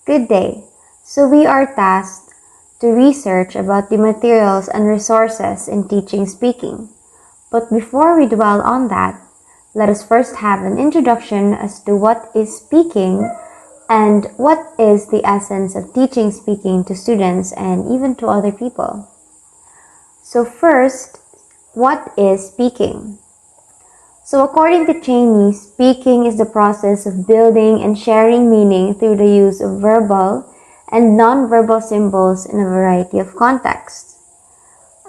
Good day. So we are tasked to research about the materials and resources in teaching speaking. But before we dwell on that, let us first have an introduction as to what is speaking and what is the essence of teaching speaking to students and even to other people. So first, what is speaking? So according to Cheney, speaking is the process of building and sharing meaning through the use of verbal and non-verbal symbols in a variety of contexts.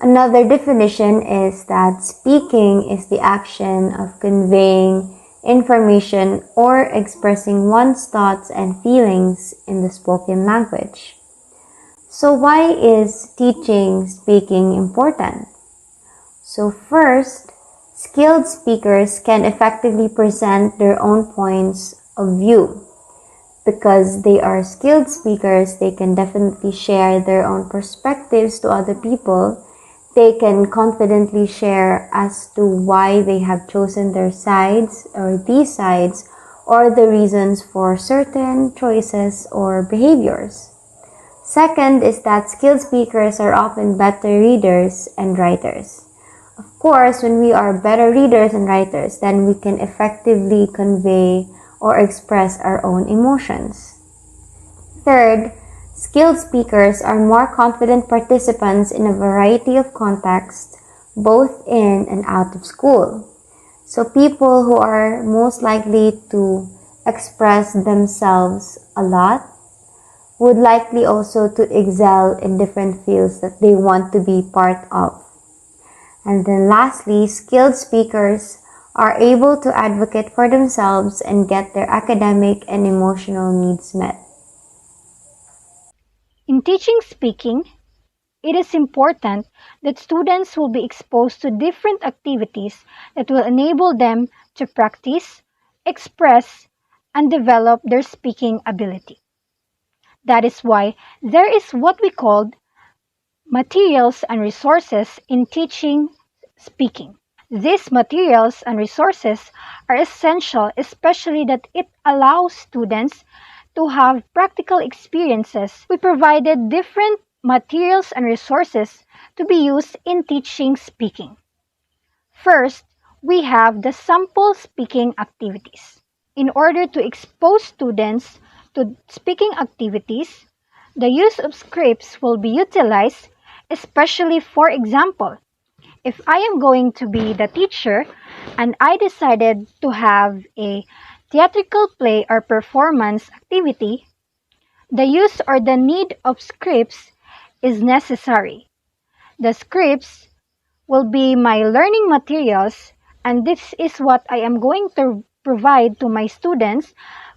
Another definition is that speaking is the action of conveying information or expressing one's thoughts and feelings in the spoken language. So why is teaching speaking important? So first, skilled speakers can effectively present their own points of view. Because they are skilled speakers, they can definitely share their own perspectives to other people. They can confidently share as to why they have chosen their sides or these sides or the reasons for certain choices or behaviors. Second is that skilled speakers are often better readers and writers. Of course, when we are better readers and writers, then we can effectively convey or express our own emotions. Third, skilled speakers are more confident participants in a variety of contexts, both in and out of school. So people who are most likely to express themselves a lot would likely also to excel in different fields that they want to be part of. And then lastly, skilled speakers are able to advocate for themselves and get their academic and emotional needs met. In teaching speaking, it is important that students will be exposed to different activities that will enable them to practice, express, and develop their speaking ability. That is why there is what we call materials and resources in teaching speaking. These materials and resources are essential, especially that it allows students to have practical experiences. We provided different materials and resources to be used in teaching speaking. First, we have the sample speaking activities. In order to expose students to speaking activities, the use of scripts will be utilized, especially for example, if I am going to be the teacher and I decided to have a theatrical play or performance activity, the use or the need of scripts is necessary. The scripts will be my learning materials, and this is what I am going to provide to my students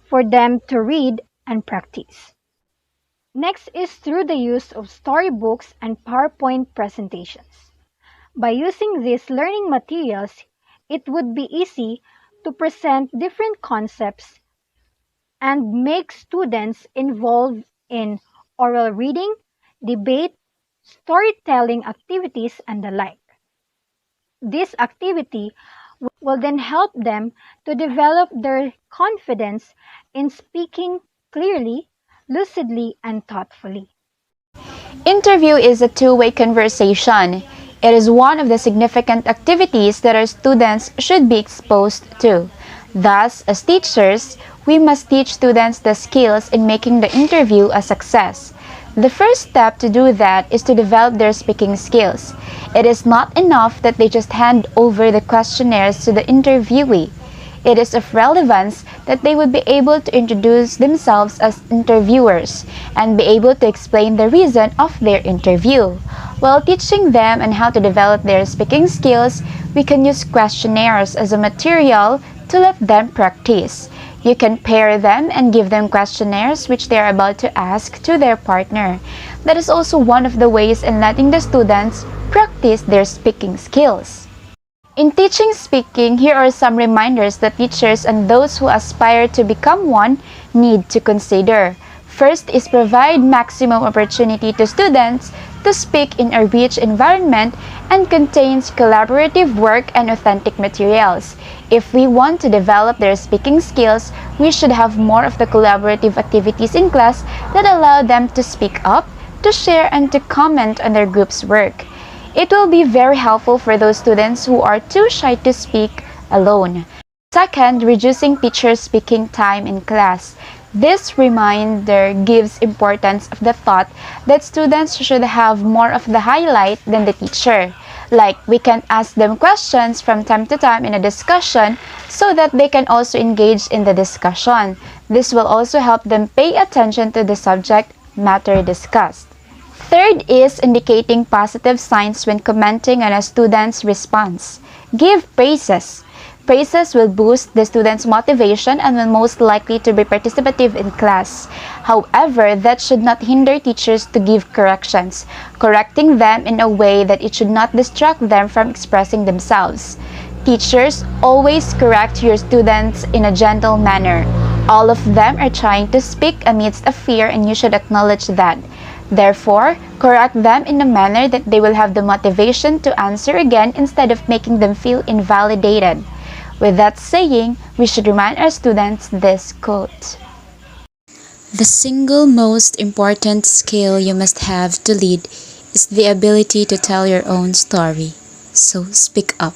for them to read and practice. Next is through the use of storybooks and PowerPoint presentations. By using these learning materials, it would be easy to present different concepts and make students involved in oral reading, debate, storytelling activities, and the like. This activity will then help them to develop their confidence in speaking clearly, lucidly, and thoughtfully. Interview is a two-way conversation. It is one of the significant activities that our students should be exposed to. Thus, as teachers, we must teach students the skills in making the interview a success. The first step to do that is to develop their speaking skills. It is not enough that they just hand over the questionnaires to the interviewee. It is of relevance that they would be able to introduce themselves as interviewers and be able to explain the reason of their interview. While teaching them on how to develop their speaking skills, we can use questionnaires as a material to let them practice. You can pair them and give them questionnaires which they are about to ask to their partner. That is also one of the ways in letting the students practice their speaking skills. In teaching speaking, here are some reminders that teachers and those who aspire to become one need to consider. First is provide maximum opportunity to students to speak in a rich environment and contains collaborative work and authentic materials. If we want to develop their speaking skills, we should have more of the collaborative activities in class that allow them to speak up, to share, and to comment on their group's work. It will be very helpful for those students who are too shy to speak alone. Second, reducing teachers' speaking time in class. This reminder gives importance of the thought that students should have more of the highlight than the teacher. Like, we can ask them questions from time to time in a discussion so that they can also engage in the discussion. This will also help them pay attention to the subject matter discussed. Third is indicating positive signs when commenting on a student's response. Give praises. Praises will boost the student's motivation and will most likely to be participative in class. However, that should not hinder teachers to give corrections, correcting them in a way that it should not distract them from expressing themselves. Teachers, always correct your students in a gentle manner. All of them are trying to speak amidst a fear, and you should acknowledge that. Therefore, correct them in a manner that they will have the motivation to answer again instead of making them feel invalidated. With that saying, we should remind our students this quote. The single most important skill you must have to lead is the ability to tell your own story. So speak up.